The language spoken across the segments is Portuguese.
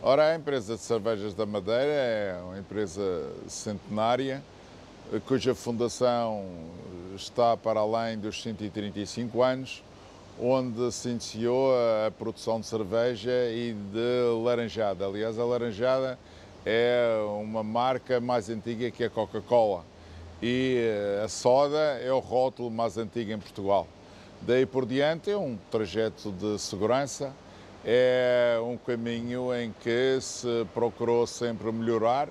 Ora, a empresa de cervejas da Madeira é uma empresa centenária, cuja fundação está para além dos 135 anos, onde se iniciou a produção de cerveja e de laranjada. Aliás, a laranjada é uma marca mais antiga que a Coca-Cola e a soda é o rótulo mais antigo em Portugal. Daí por diante é um trajeto de segurança, é um caminho em que se procurou sempre melhorar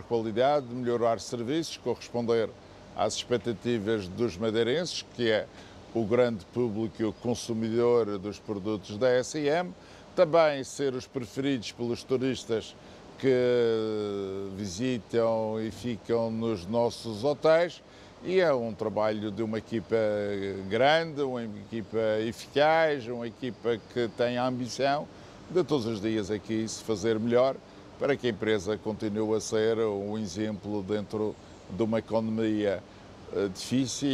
qualidade, melhorar serviços, corresponder às expectativas dos madeirenses, que é o grande público e o consumidor dos produtos da S&M, também ser os preferidos pelos turistas que visitam e ficam nos nossos hotéis, e é um trabalho de uma equipa grande, uma equipa eficaz, uma equipa que tem a ambição de todos os dias aqui se fazer melhor para que a empresa continue a ser um exemplo dentro de uma economia difícil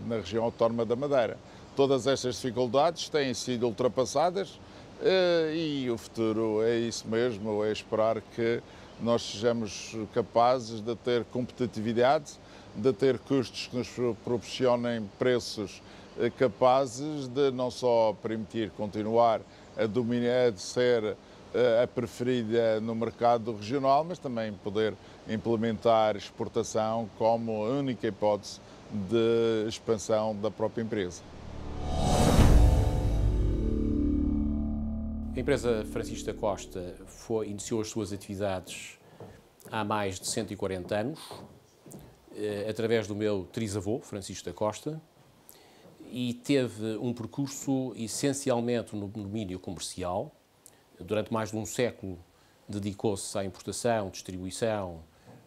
na região autónoma da Madeira. Todas estas dificuldades têm sido ultrapassadas e o futuro é isso mesmo, é esperar que nós sejamos capazes de ter competitividade, de ter custos que nos proporcionem preços capazes de não só permitir continuar a dominar, de ser a preferida no mercado regional, mas também poder implementar exportação como única hipótese de expansão da própria empresa. A empresa Francisco da Costa iniciou as suas atividades há mais de 140 anos, através do meu trisavô, Francisco da Costa, e teve um percurso essencialmente no domínio comercial. Durante mais de um século dedicou-se à importação, distribuição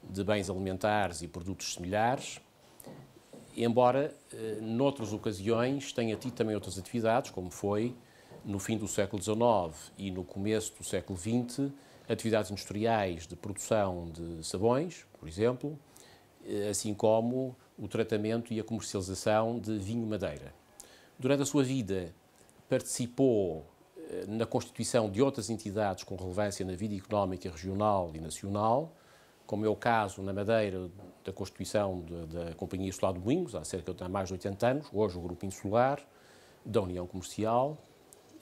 de bens alimentares e produtos similares, embora noutras ocasiões tenha tido também outras atividades, como foi no fim do século XIX e no começo do século XX, atividades industriais de produção de sabões, por exemplo, assim como o tratamento e a comercialização de vinho madeira. Durante a sua vida participou na constituição de outras entidades com relevância na vida económica regional e nacional, como é o caso na Madeira da constituição da Companhia Insular de Moinhos, há mais de 80 anos, hoje o Grupo Insular, da União Comercial,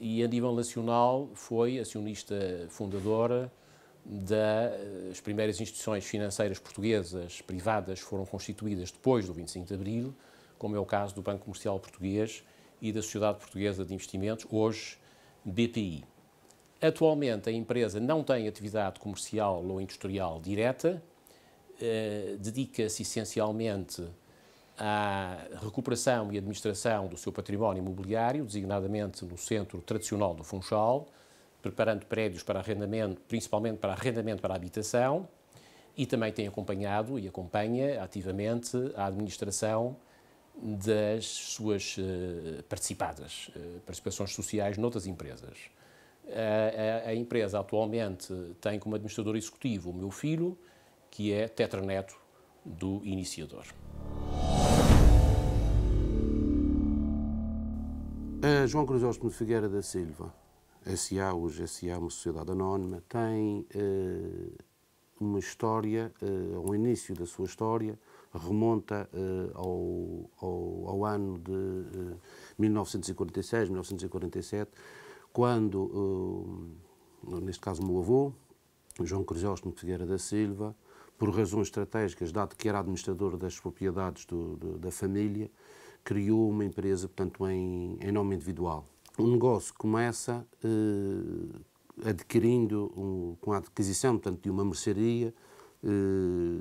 e a nível nacional foi acionista fundadora das primeiras instituições financeiras portuguesas privadas foram constituídas depois do 25 de Abril, como é o caso do Banco Comercial Português e da Sociedade Portuguesa de Investimentos, hoje BPI. Atualmente a empresa não tem atividade comercial ou industrial direta, dedica-se essencialmente à recuperação e administração do seu património imobiliário, designadamente no centro tradicional do Funchal, preparando prédios para arrendamento, principalmente para arrendamento para a habitação, e também tem acompanhado e acompanha ativamente a administração das suas participações sociais noutras empresas. A empresa atualmente tem como administrador executivo o meu filho, que é tetraneto do iniciador. A João Crisóstomo de Figueira da Silva, S.A., hoje S.A., uma sociedade anónima, tem uma história, o início da sua história remonta ao ano de 1946, 1947, quando, neste caso, o meu avô, João Crisóstomo de Figueira da Silva, por razões estratégicas, dado que era administrador das propriedades da família, criou uma empresa, portanto, em nome individual. O negócio começa adquirindo, com a aquisição, portanto, de uma mercearia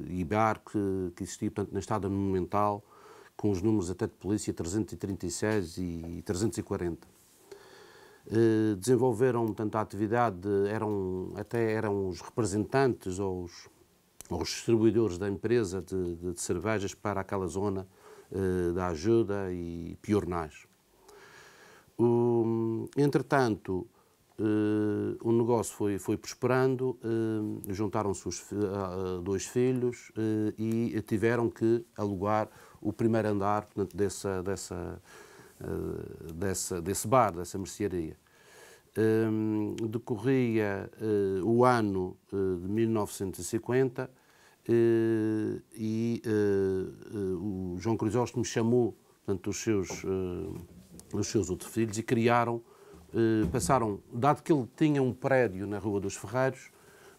e bar que existia, portanto, na Estrada Monumental, com os números até de polícia 336 e 340. Desenvolveram, portanto, a atividade, eram os representantes ou os distribuidores da empresa de cervejas para aquela zona da Ajuda e Piornais. Entretanto, o negócio foi prosperando, juntaram-se os dois filhos e tiveram que alugar o primeiro andar, portanto, desse bar, dessa mercearia. Decorria o ano de 1950 e o João Crisóstomo chamou, portanto, os seus outros filhos e criaram, dado que ele tinha um prédio na Rua dos Ferreiros,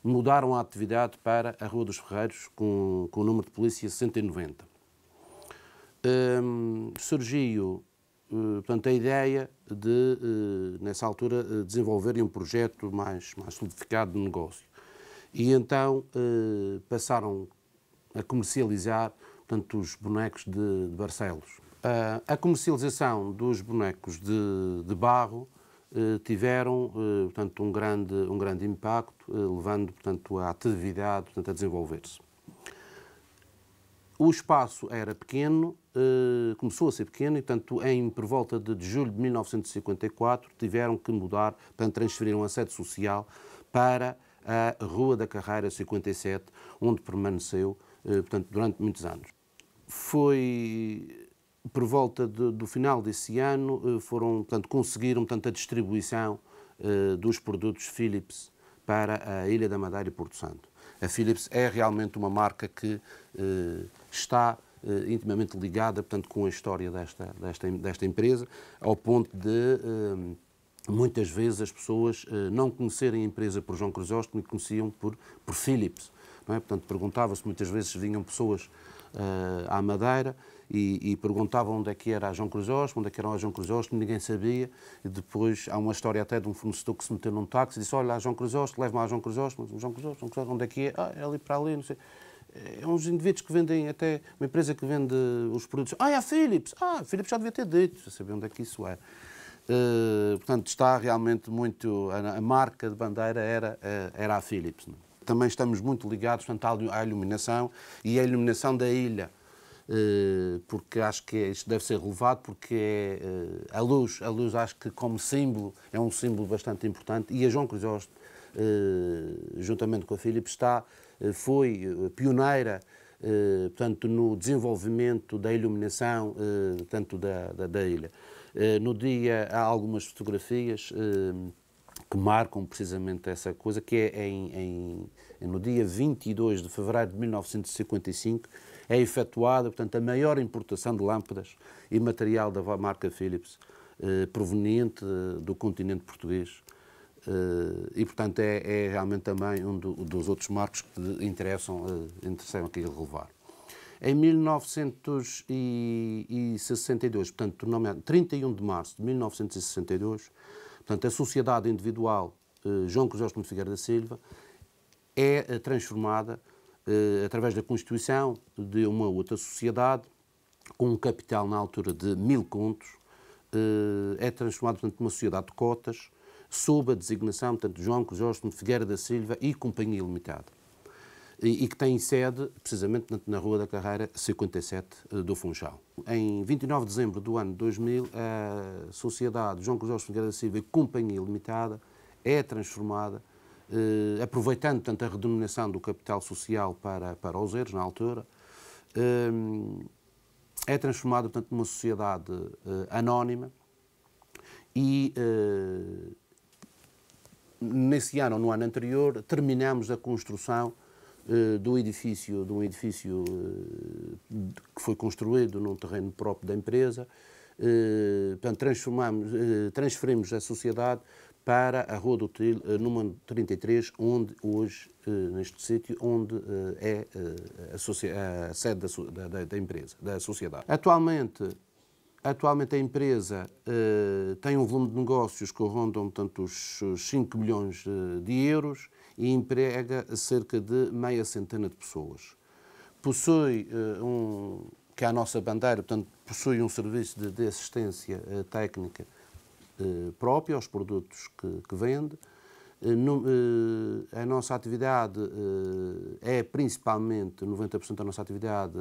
mudaram a atividade para a Rua dos Ferreiros com o número de polícia 190. Surgiu, portanto, a ideia de, nessa altura, desenvolverem um projeto mais solidificado de negócio. E então passaram a comercializar, portanto, os bonecos de Barcelos. A comercialização dos bonecos de barro tiveram, portanto, um grande impacto, levando, portanto, a atividade, portanto, a desenvolver-se. O espaço era pequeno, começou a ser pequeno e, portanto, por volta de julho de 1954, tiveram que mudar, portanto, transferiram a sede social para a Rua da Carreira 57, onde permaneceu, portanto, durante muitos anos. Foi por volta do final desse ano, conseguiram, portanto, a distribuição dos produtos Philips para a Ilha da Madeira e Porto Santo. A Philips é realmente uma marca que está intimamente ligada, portanto, com a história desta empresa, ao ponto de muitas vezes as pessoas não conhecerem a empresa por João Crisóstomo e conheciam por Philips. Não é? Portanto, perguntava-se, muitas vezes vinham pessoas à Madeira e perguntavam onde é que era a João Crisóstomo, onde é que era a João Crisóstomo, ninguém sabia. E depois há uma história até de um fornecedor que se meteu num táxi e disse: olha, a João Crisóstomo, leve-me a João Crisóstomo. João Crisóstomo, onde é que é? Ah, é ali para ali, não sei. É uns indivíduos que vendem, até uma empresa que vende os produtos. Ah, é a Philips! Ah, a Philips já devia ter dito, já sabia onde é que isso é. Portanto, está realmente muito... A marca de bandeira era a Philips. Não? Também estamos muito ligados, portanto, à iluminação e à iluminação da ilha, porque acho que isto deve ser relevado, porque a luz acho que como símbolo é um símbolo bastante importante e a João Crisóstomo, juntamente com a Philips, foi pioneira, portanto, no desenvolvimento da iluminação, tanto da ilha. No dia há algumas fotografias que marcam precisamente essa coisa, que é no dia 22 de fevereiro de 1955, é efetuada, portanto, a maior importação de lâmpadas e material da marca Philips proveniente do continente português. E, portanto, é realmente também um dos outros marcos que interessam aqui relevar. Em 1962, portanto, 31 de março de 1962, portanto, a sociedade individual João Crisóstomo de Figueira da Silva é transformada através da constituição de uma outra sociedade com um capital na altura de 1000 contos, é transformada, portanto, numa sociedade de cotas sob a designação, portanto, de João Crisóstomo de Figueira da Silva e Companhia Limitada, e que tem sede, precisamente, na Rua da Carreira 57 do Funchal. Em 29 de dezembro do ano 2000, a sociedade João Crisóstomo Figueira da Silva e Companhia Limitada é transformada, aproveitando, portanto, a redenominação do capital social para os euros, na altura, é transformada, portanto, numa sociedade anónima e nesse ano ou no ano anterior terminamos a construção de um edifício que foi construído num terreno próprio da empresa. Portanto, transferimos a sociedade para a Rua do Til, número 33, onde hoje, neste sítio, onde é a sede da empresa, da sociedade. Atualmente a empresa tem um volume de negócios que rondam, portanto, os 5 milhões de euros e emprega cerca de meia centena de pessoas. Possui que é a nossa bandeira, portanto, possui um serviço de assistência técnica próprio aos produtos que vende. A nossa atividade é principalmente, 90% da nossa atividade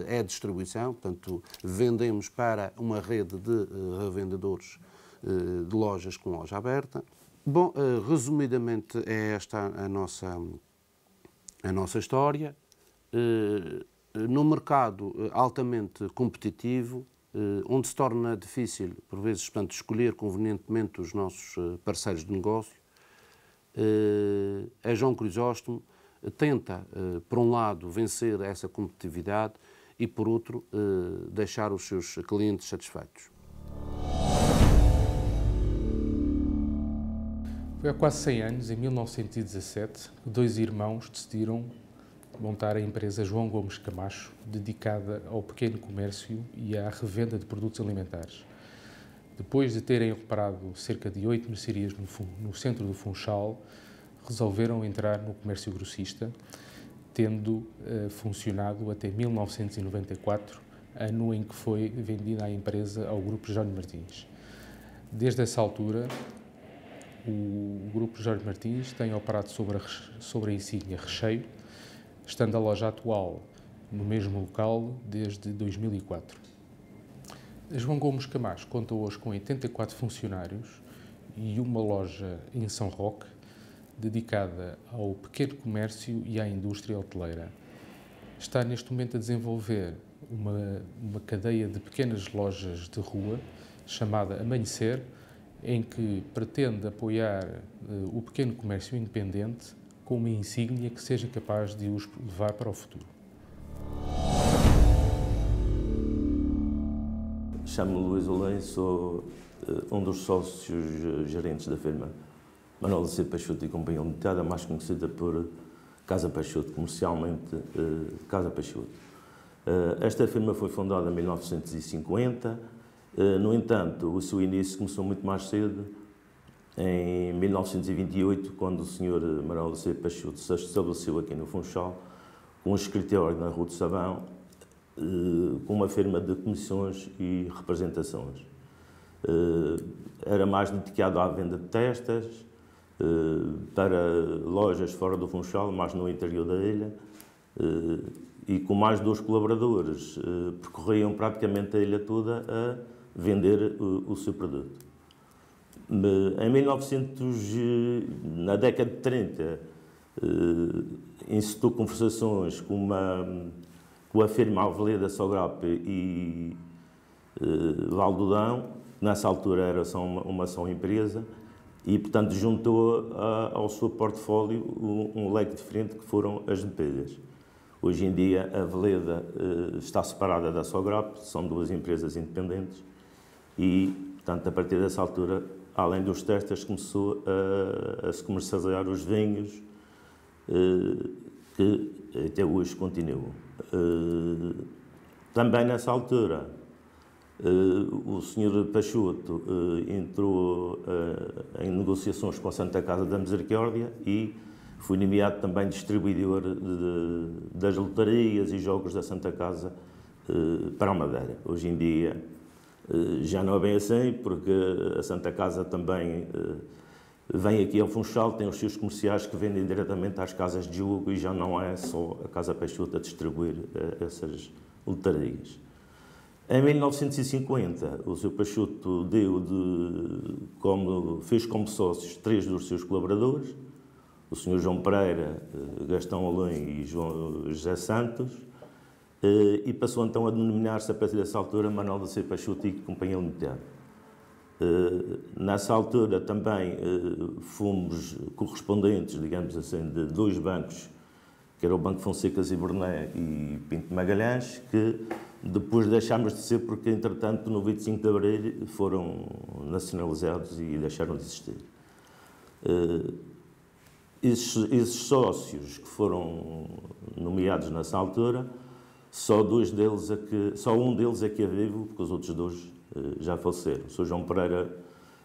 é distribuição, portanto, vendemos para uma rede de revendedores de lojas com loja aberta. Bom, resumidamente é esta a nossa história. No mercado altamente competitivo, onde se torna difícil, por vezes, portanto, escolher convenientemente os nossos parceiros de negócio, a João Crisóstomo tenta, por um lado, vencer essa competitividade e, por outro, deixar os seus clientes satisfeitos. Foi há quase 100 anos, em 1917, que dois irmãos decidiram montar a empresa João Gomes Camacho, dedicada ao pequeno comércio e à revenda de produtos alimentares. Depois de terem operado cerca de 8 mercearias no centro do Funchal, resolveram entrar no comércio grossista, tendo funcionado até 1994, ano em que foi vendida a empresa ao Grupo Jorge Martins. Desde essa altura, o Grupo Jorge Martins tem operado sobre a insígnia Recheio, estando a loja atual no mesmo local desde 2004. A João Gomes Camacho conta hoje com 84 funcionários e uma loja em São Roque, dedicada ao pequeno comércio e à indústria hoteleira. Está neste momento a desenvolver uma cadeia de pequenas lojas de rua, chamada Amanhecer, em que pretende apoiar o pequeno comércio independente com uma insígnia que seja capaz de os levar para o futuro. Chamo-me Luís Olém, sou um dos sócios gerentes da firma Manuel C. Peixoto e Companhia Limitada, mais conhecida por Casa Peixoto, comercialmente Casa Peixoto. Esta firma foi fundada em 1950, no entanto, o seu início começou muito mais cedo, em 1928, quando o Sr. Manuel C. Peixoto se estabeleceu aqui no Funchal, com um escritório na Rua do Sabão, com uma firma de comissões e representações. Era mais dedicado à venda de testas, para lojas fora do Funchal, mais no interior da ilha, e com mais 2 colaboradores, percorriam praticamente a ilha toda a vender o seu produto. Na década de 30, incitou conversações com a firma Alveleda Sograp e Valdodão, nessa altura era só uma só empresa, e, portanto, juntou ao seu portfólio um leque diferente que foram as bebidas. Hoje em dia, a Veleda está separada da Sograp, são 2 empresas independentes, e, portanto, a partir dessa altura, além dos testes, começou a se comercializar os vinhos, que até hoje continuam. Também nessa altura, o Sr. Peixoto entrou em negociações com a Santa Casa da Misericórdia e foi nomeado também distribuidor das lotarias e jogos da Santa Casa para a Madeira. Hoje em dia já não é bem assim, porque a Santa Casa também vem aqui ao Funchal, tem os seus comerciais que vendem diretamente às casas de jogo e já não é só a Casa Peixoto a distribuir essas lotarias. Em 1950, o Sr. Peixoto fez como sócios 3 dos seus colaboradores, o Sr. João Pereira, Gastão Além e José Santos, e passou então a denominar-se, a partir dessa altura, Manuel C. Peixoto e Companhia Limitada. Nessa altura também fomos correspondentes, digamos assim, de 2 bancos, que era o Banco Fonsecas e Berné e Pinto Magalhães, que depois deixámos de ser porque, entretanto, no 25 de Abril foram nacionalizados e deixaram de existir. Esses sócios que foram nomeados nessa altura, só um deles é que é vivo, porque os outros 2 já faleceram. O Sr. João Pereira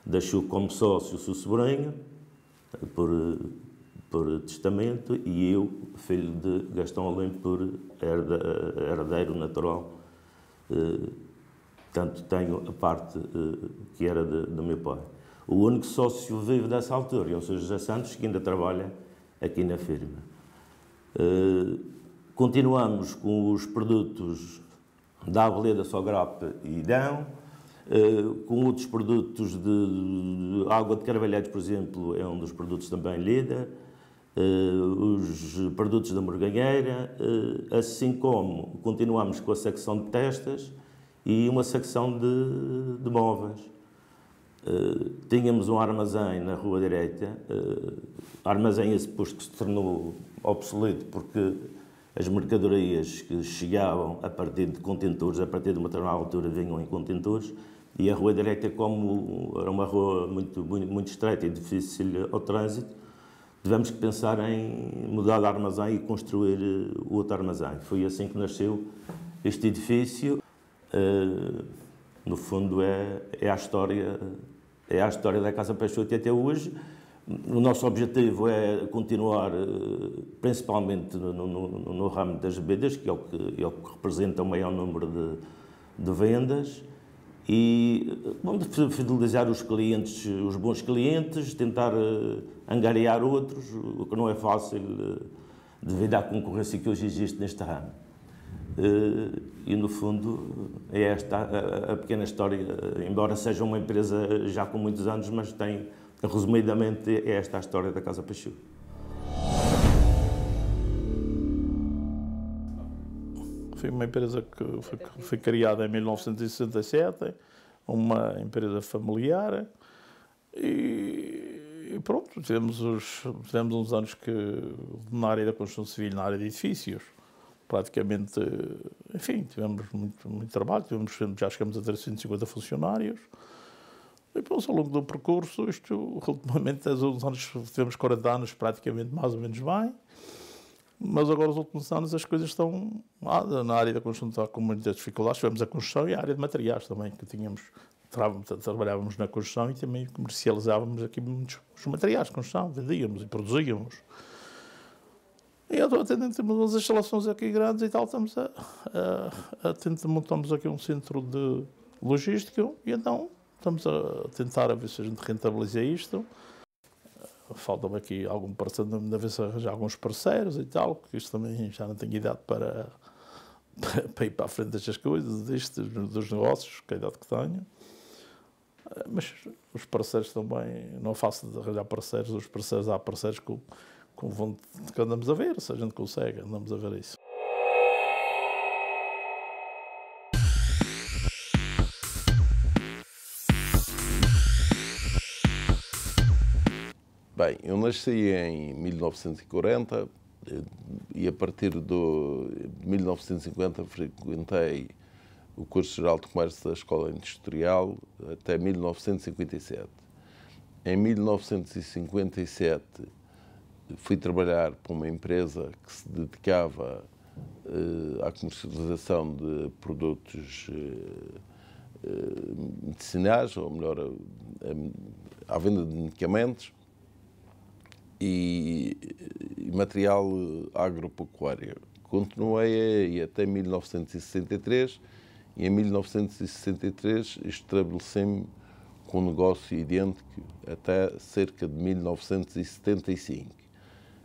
deixou como sócio o seu sobrinho, por testamento, e eu, filho de Gastão Além, por herdeiro natural. Portanto, tenho a parte que era do meu pai. O único sócio vivo dessa altura é o Sr. José Santos, que ainda trabalha aqui na firma. Continuamos com os produtos da Aveleda Sograp e Dão, com outros produtos de água de Carvalheiros, por exemplo, é um dos produtos também líder, os produtos da Morganheira, assim como continuamos com a secção de testas e uma secção de móveis. Tínhamos um armazém na rua direita, armazém esse posto que se tornou obsoleto porque as mercadorias que chegavam a partir de contentores, a partir de uma determinada altura vinham em contentores, e a rua direita, como era uma rua muito estreita e difícil ao trânsito, tivemos que pensar em mudar de armazém e construir o outro armazém. Foi assim que nasceu este edifício. No fundo, é a história da Casa Peixoto e até hoje. O nosso objetivo é continuar, principalmente no ramo das bebidas, que é o que representa o maior número de vendas, e vamos fidelizar os clientes, os bons clientes, tentar angariar outros, o que não é fácil devido à concorrência que hoje existe neste ramo. E, no fundo, é esta a pequena história, embora seja uma empresa já com muitos anos, mas tem, resumidamente, é esta a história da Casa Peixoto. Foi uma empresa que foi criada em 1967, uma empresa familiar, e pronto, tivemos uns anos que, na área da construção civil, na área de edifícios, praticamente, enfim, tivemos muito trabalho, já chegamos a ter 150 funcionários, e pronto, ao longo do percurso, isto, ultimamente, uns anos, tivemos 40 anos praticamente mais ou menos bem, mas agora, os últimos anos, as coisas estão, na área da construção está com muitas dificuldades. Tivemos a construção e a área de materiais também, que trabalhávamos na construção e também comercializávamos aqui muitos os materiais de construção, vendíamos e produzíamos. E eu estou atendendo, temos umas instalações aqui grandes e tal, estamos montamos aqui um centro de logística e então estamos a tentar ver se a gente rentabiliza isto. Falta-me aqui algum parceiro, ainda ver se arranjar alguns parceiros e tal, porque isto também já não tenho idade para ir para a frente destas coisas, dos negócios, que é a idade que tenho. Mas os parceiros também, não é fácil de arranjar parceiros, há parceiros que andamos a ver, se a gente consegue, andamos a ver isso. Bem, eu nasci em 1940 e a partir de 1950 frequentei o curso geral de comércio da Escola Industrial até 1957. Em 1957 fui trabalhar para uma empresa que se dedicava à comercialização de produtos medicinais, ou melhor, à venda de medicamentos e material agropecuário. Continuei aí até 1963 e em 1963 estabeleci-me com um negócio idêntico até cerca de 1975.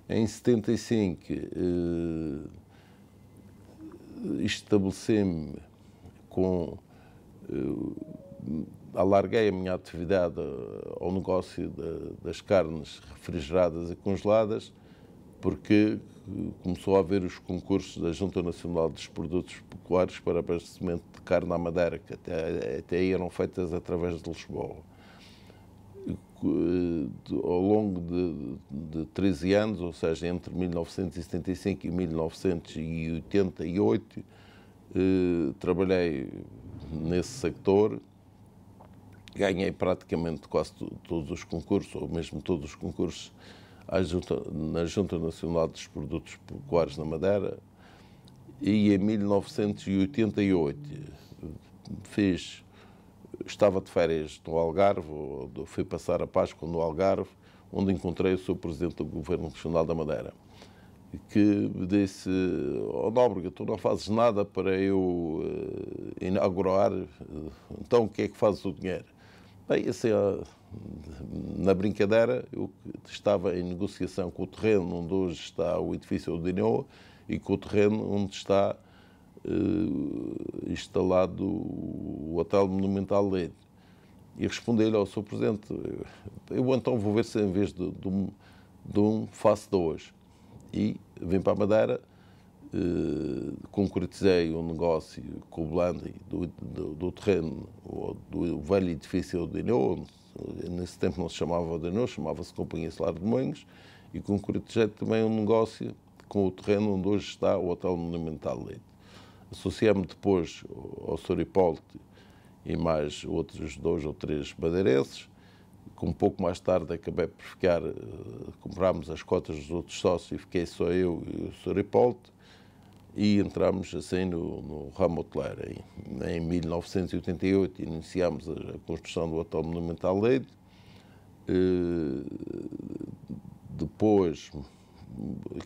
Em 75 estabeleci-me com... alarguei a minha atividade ao negócio das carnes refrigeradas e congeladas, porque começou a haver os concursos da Junta Nacional dos Produtos Pecuários para abastecimento de carne à Madeira, que até aí eram feitas através de Lisboa. Ao longo de 13 anos, ou seja, entre 1975 e 1988, trabalhei nesse sector. Ganhei praticamente quase todos os concursos, ou mesmo todos os concursos na Junta Nacional dos Produtos Pecuários na Madeira, e em 1988 estava de férias no Algarve, fui passar a Páscoa no Algarve, onde encontrei o Sr. Presidente do Governo Regional da Madeira, que me disse: "Oh, Nóbrega, tu não fazes nada para eu inaugurar, então o que é que fazes o dinheiro?" Bem, assim, na brincadeira, eu estava em negociação com o terreno onde hoje está o edifício Odinô e com o terreno onde está instalado o Hotel Monumental Leite. E respondi-lhe ao Sr. Presidente: "Eu então vou ver se em vez de um faço dois." E vim para a Madeira concretizei um negócio com o Blandi do terreno do velho edifício Odinô. Nesse tempo não se chamava Odinô, chamava-se Companhia Solar de Moinhos, e concretizei também um negócio com o terreno onde hoje está o Hotel Monumental Leite. Associei-me depois ao Sr. Hipólito e mais outros 2 ou 3 madeirenses. Um pouco mais tarde acabei por ficar, comprámos as cotas dos outros sócios e fiquei só eu e o Sr. Hipólito, e entramos assim no ramo hoteleiro. Em 1988 iniciámos a construção do Hotel Monumental Leite. Depois,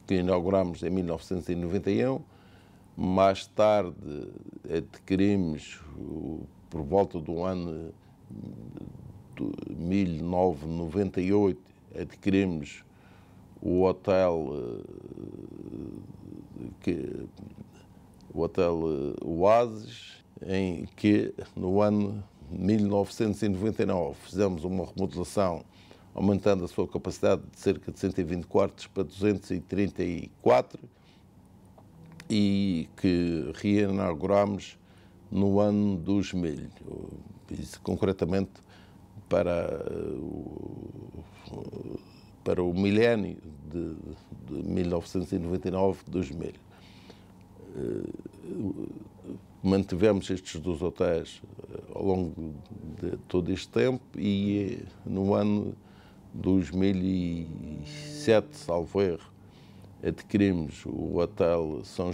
que inaugurámos em 1991, mais tarde adquirimos, por volta do ano de 1998, adquirimos o Hotel Oasis, em que no ano 1999 fizemos uma remodelação, aumentando a sua capacidade de cerca de 120 quartos para 234, e que reinauguramos no ano 2000, isso concretamente para o milénio de 1999-2000. Mantivemos estes 2 hotéis ao longo de todo este tempo, e no ano 2007, salvo erro, adquirimos o Hotel São